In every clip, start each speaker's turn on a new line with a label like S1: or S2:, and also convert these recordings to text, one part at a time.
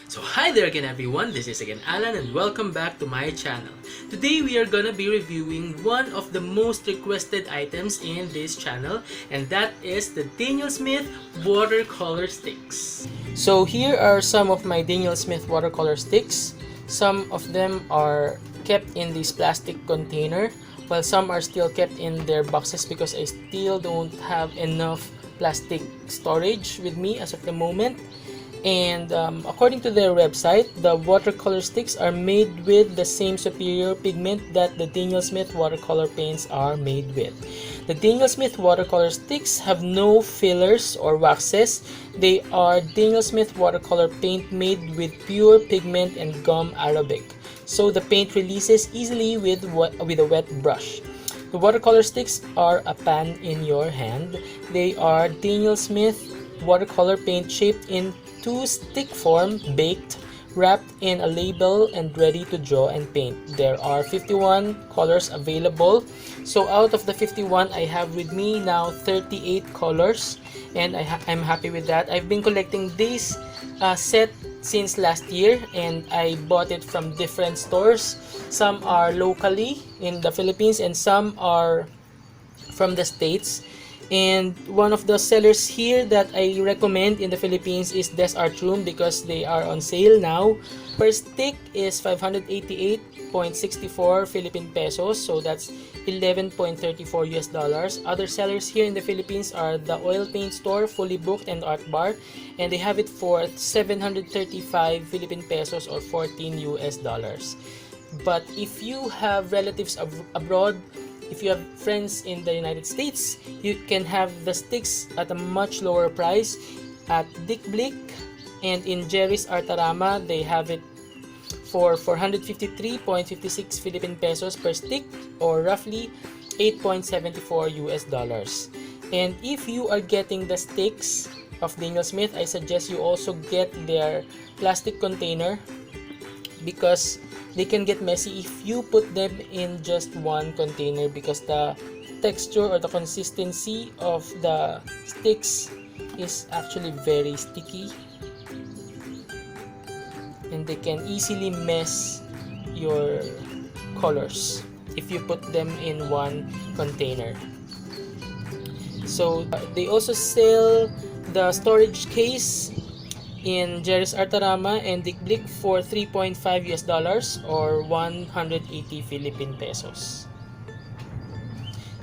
S1: So hi there again everyone, this is again Alan and welcome back to my channel. Today we are gonna be reviewing one of the most requested items in this channel, and that is the Daniel Smith Watercolor Sticks. So here are some of my Daniel Smith Watercolor Sticks. Some of them are kept in this plastic container, while some are still kept in their boxes because I still don't have enough plastic storage with me as of the moment. And according to their website, the watercolor sticks are made with the same superior pigment that the Daniel Smith watercolor paints are made with. The Daniel Smith watercolor sticks have no fillers or waxes. They are Daniel Smith watercolor paint made with pure pigment and gum arabic, so the paint releases easily with a wet brush. The watercolor sticks are a pan in your hand. They are Daniel Smith watercolor paint shaped in two stick form, baked, wrapped in a label, and ready to draw and paint. There are 51 colors available. So out of the 51, I have with me now 38 colors, and I'm happy with that. I've been collecting this set since last year, and I bought it from different stores. Some are locally in the Philippines and some are from the States. And one of the sellers here that I recommend in the Philippines is Des Art Room because they are on sale now. Per stick is 588.64 Philippine pesos, so that's 11.34 US dollars. Other sellers here in the Philippines are the Oil Paint Store, Fully Booked, and ArtBar, and they have it for 735 Philippine pesos or 14 US dollars. But if you have relatives abroad, if you have friends in the United States, you can have the sticks at a much lower price at Dick Blick, and in Jerry's Artarama they have it for 453.56 Philippine pesos per stick or roughly 8.74 US dollars. And if you are getting the sticks of Daniel Smith, I suggest you also get their plastic container because they can get messy if you put them in just one container, because the texture or the consistency of the sticks is actually very sticky and they can easily mess your colors if you put them in one container. So they also sell the storage case in Jerry's Artarama and Dick Blick for 3.5 US dollars or 180 Philippine pesos.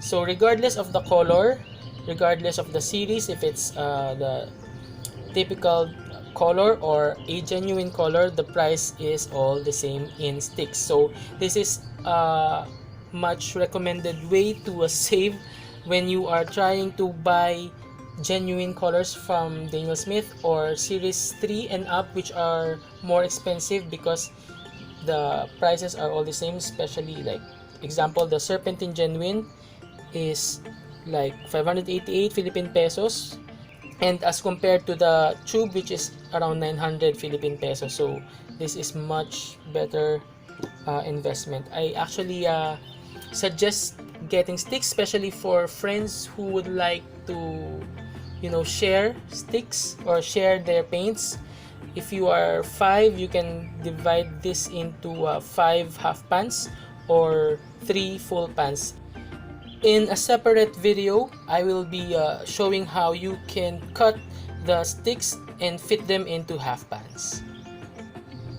S1: So regardless of the color, regardless of the series, if it's the typical color or a genuine color, the price is all the same in sticks. So this is a much recommended way to save when you are trying to buy genuine colors from Daniel Smith or series 3 and up, which are more expensive because the prices are all the same. Especially, like example, the Serpentine Genuine is like 588 Philippine pesos, and as compared to the tube, which is around 900 Philippine pesos. So this is much better investment. I actually suggest getting sticks, especially for friends who would like to share sticks or share their paints. If you are 5, you can divide this into 5 half pans or 3 full pans. In a separate video, I will be showing how you can cut the sticks and fit them into half pans.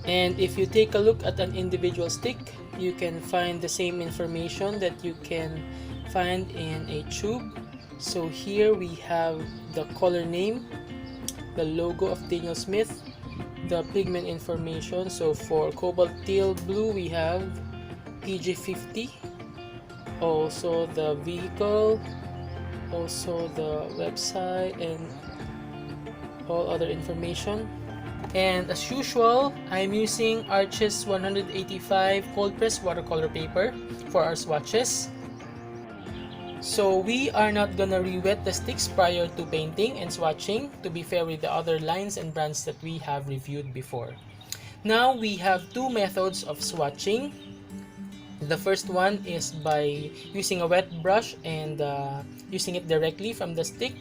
S1: And if you take a look at an individual stick, you can find the same information that you can find in a tube. So here we have the color name, the logo of Daniel Smith, the pigment information. So for cobalt teal blue, we have PG50, also the vehicle, also the website, and all other information. And as usual, I'm using Arches 185 cold press watercolor paper for our swatches. So we are not gonna re-wet the sticks prior to painting and swatching, to be fair with the other lines and brands that we have reviewed before. Now we have two methods of swatching. The first one is by using a wet brush and using it directly from the stick.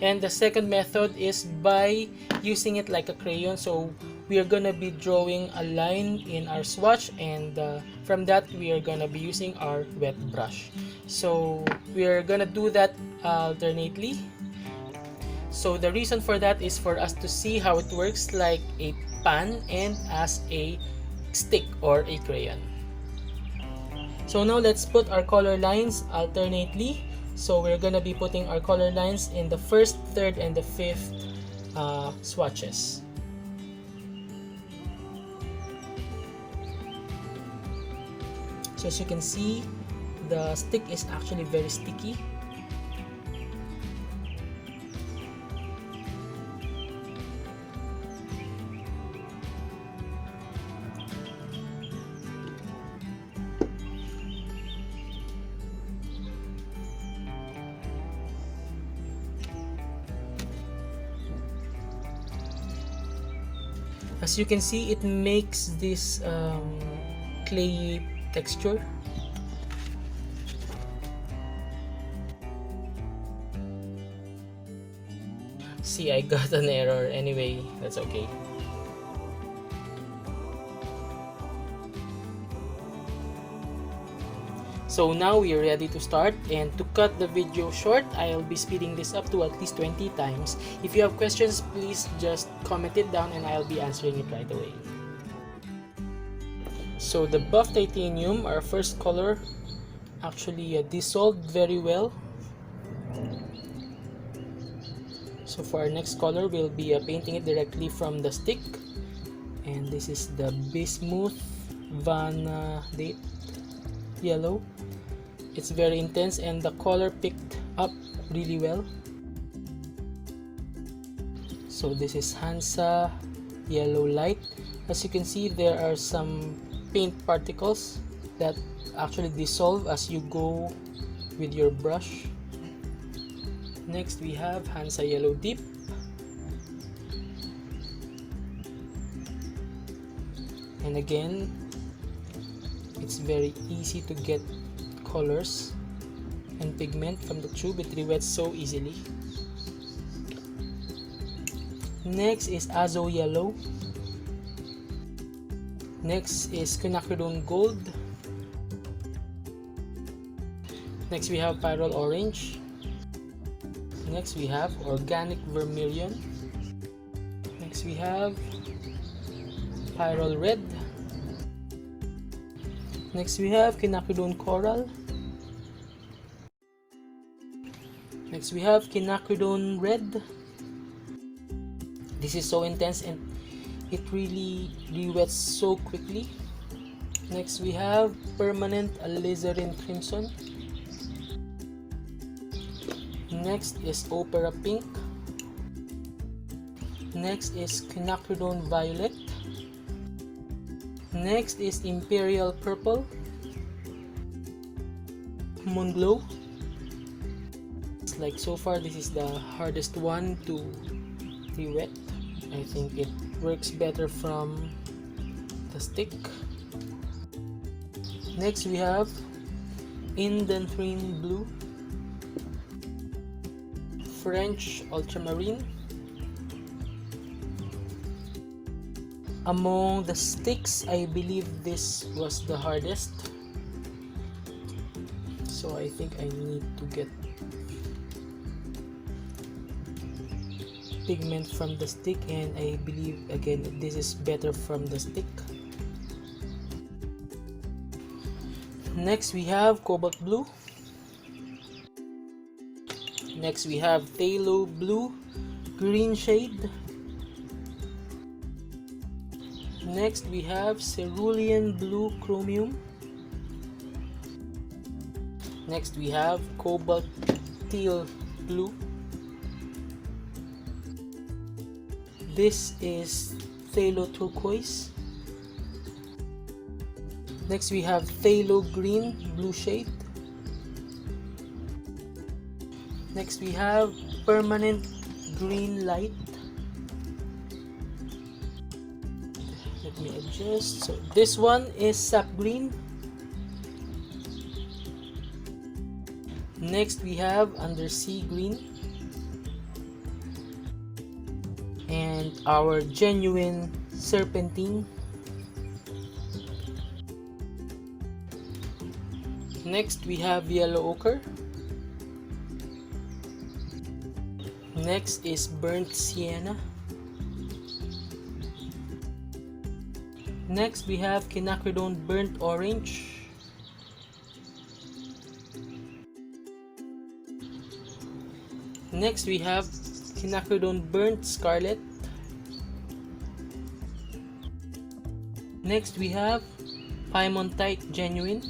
S1: And the second method is by using it like a crayon. So we are gonna be drawing a line in our swatch, and from that we are gonna be using our wet brush. So we are gonna do that alternately. So the reason for that is for us to see how it works like a pan and as a stick or a crayon. So now let's put our color lines alternately. So we're gonna be putting our color lines in the first, third, and the fifth swatches. So as you can see, the stick is actually very sticky. As you can see, it makes this clayey texture. See, I got an error. Anyway, that's okay. So now we are ready to start, and to cut the video short, I'll be speeding this up to at least 20 times. If you have questions, please just comment it down and I'll be answering it right away. So the buff titanium, our first color, actually dissolved very well. So for our next color, we'll be painting it directly from the stick, and this is the bismuth vanadate yellow. It's very intense and the color picked up really well. So this is Hansa yellow light. As you can see, there are some paint particles that actually dissolve as you go with your brush. Next we have Hansa yellow deep. And again, it's very easy to get colors and pigment from the tube. It re-wets so easily. Next is Azo yellow. Next is quinacridone gold. Next we have pyrrole orange. Next we have organic vermilion. Next we have pyrrole red. Next we have quinacridone coral. Next we have quinacridone red. This is so intense and it really re-wets so quickly. Next we have permanent alizarin crimson. Next is opera pink. Next is quinacridone violet. Next is imperial purple. Moonglow. Like so far, this is the hardest one to re-wet. I think it works better from the stick. Next we have indentrine blue, French ultramarine. Among the sticks, I believe this was the hardest. So I think I need to get pigment from the stick, and I believe again this is better from the stick. Next we have cobalt blue. Next we have phthalo blue green shade. Next we have cerulean blue chromium. Next we have cobalt teal blue. This is phthalo turquoise. Next we have phthalo green blue shade. Next we have permanent green light. Let me adjust. So this one is sap green. Next we have undersea green. And our genuine Serpentine. Next we have yellow ochre. Next is burnt sienna. Next we have quinacridone burnt orange. Next we have quinacridone burnt scarlet. Next we have piemontite genuine.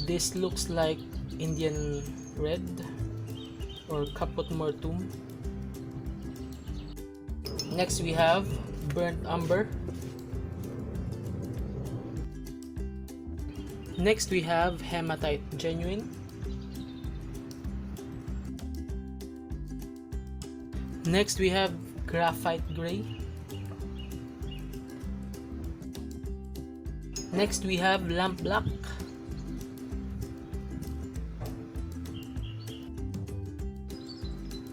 S1: This looks like Indian red or caput mortuum. Next we have burnt umber. Next we have hematite genuine. Next we have graphite gray. Next we have lamp black.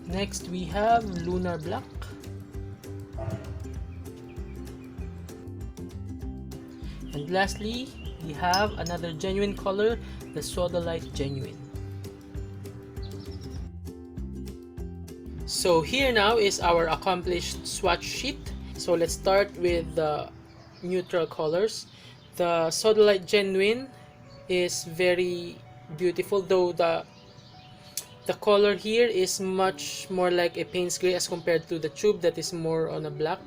S1: Next we have lunar black. And lastly, we have another genuine color, the sodalite genuine. So here now is our accomplished swatch sheet. So let's start with the neutral colors. The sodalite genuine is very beautiful, though the color here is much more like a Payne's gray as compared to the tube that is more on a black.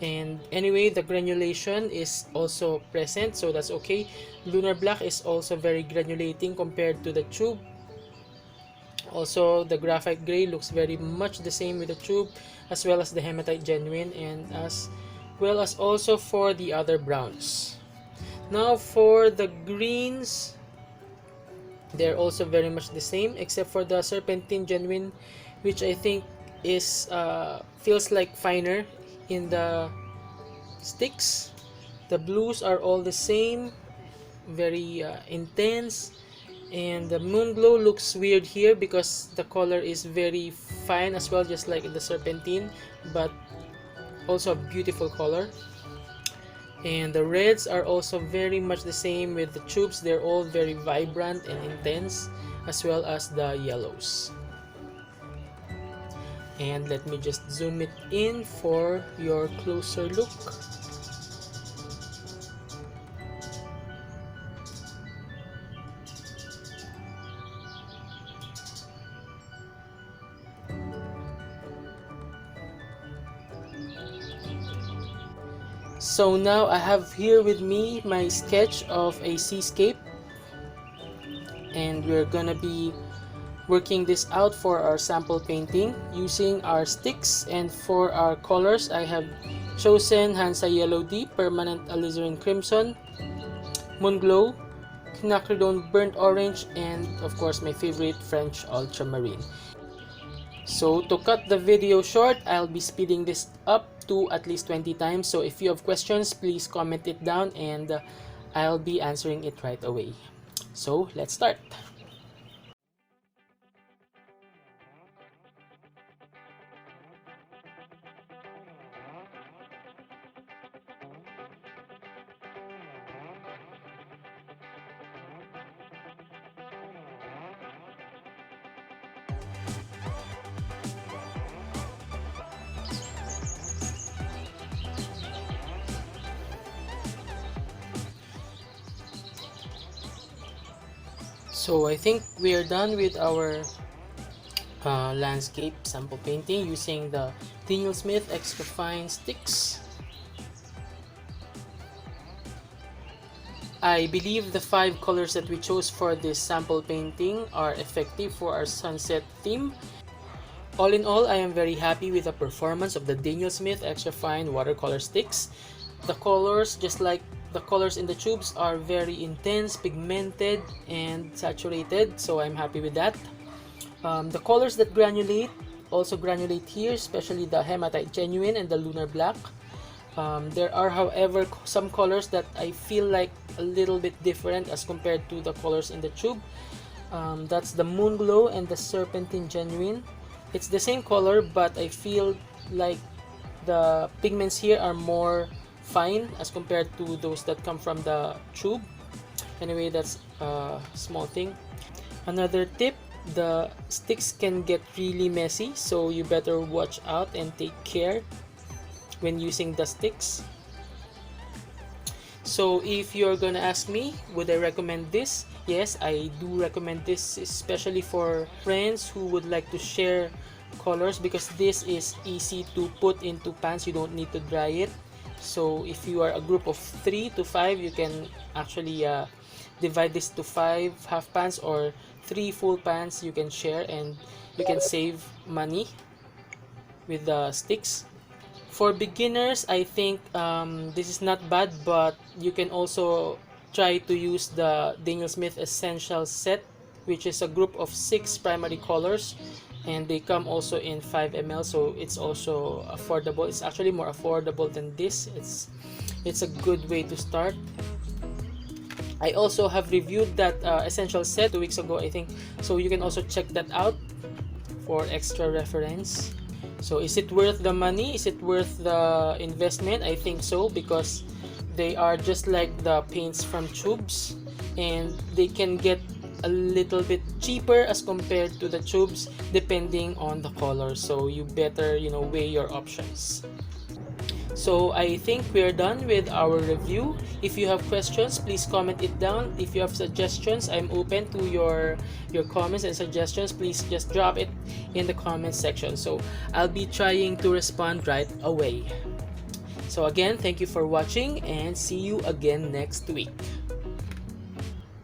S1: And anyway, the granulation is also present, so that's okay. Lunar black is also very granulating compared to the tube. Also, the graphite gray looks very much the same with the tube, as well as the hematite genuine, and as well as also for the other browns. Now for the greens, they're also very much the same, except for the serpentine genuine, which I think is feels like finer in the sticks. The blues are all the same, very intense, and the moon glow looks weird here because the color is very fine as well, just like in the serpentine, but also a beautiful color. And the reds are also very much the same with the tubes. They're all very vibrant and intense, as well as the yellows. And let me just zoom it in for your closer look. So now I have here with me my sketch of a seascape, and we're gonna be working this out for our sample painting using our sticks. And for our colors, I have chosen Hansa Yellow Deep, Permanent Alizarin Crimson, Moon Glow, Quinacridone Burnt Orange, and of course my favorite, French Ultramarine. So to cut the video short, I'll be speeding this up to at least 20 times. So if you have questions, please comment it down and I'll be answering it right away. So let's start. So I think we are done with our landscape sample painting using the Daniel Smith Extra Fine Sticks. I believe the 5 colors that we chose for this sample painting are effective for our sunset theme. All in all, I am very happy with the performance of the Daniel Smith Extra Fine Watercolor Sticks. The colors, just like the colors in the tubes, are very intense, pigmented, and saturated, so I'm happy with that. The colors that granulate also granulate here, especially the hematite genuine and the lunar black. There are, however, some colors that I feel like a little bit different as compared to the colors in the tube. That's the moon glow and the serpentine genuine. It's the same color, but I feel like the pigments here are more fine as compared to those that come from the tube. Anyway, that's a small thing. Another tip, the sticks can get really messy, so you better watch out and take care when using the sticks. So if you're gonna ask me, would I recommend this? Yes, I do recommend this, especially for friends who would like to share colors, because this is easy to put into pans. You don't need to dry it. So if you are a group of 3 to 5, you can actually divide this to 5 half pans or 3 full pans you can share, and you can save money with the sticks. For beginners, I think this is not bad, but you can also try to use the Daniel Smith Essential Set, which is a group of 6 primary colors, and they come also in 5 ml, so it's also affordable. It's actually more affordable than this. It's a good way to start. I also have reviewed that Essential Set 2 weeks ago, I think, so you can also check that out for extra reference. So is it worth the money? Is it worth the investment? I think so, because they are just like the paints from tubes, and they can get a little bit cheaper as compared to the tubes depending on the color. So you better, weigh your options. So I think we're done with our review. If you have questions, please comment it down. If you have suggestions, I'm open to your comments and suggestions. Please just drop it in the comment section. So I'll be trying to respond right away. So again, thank you for watching, and see you again next week.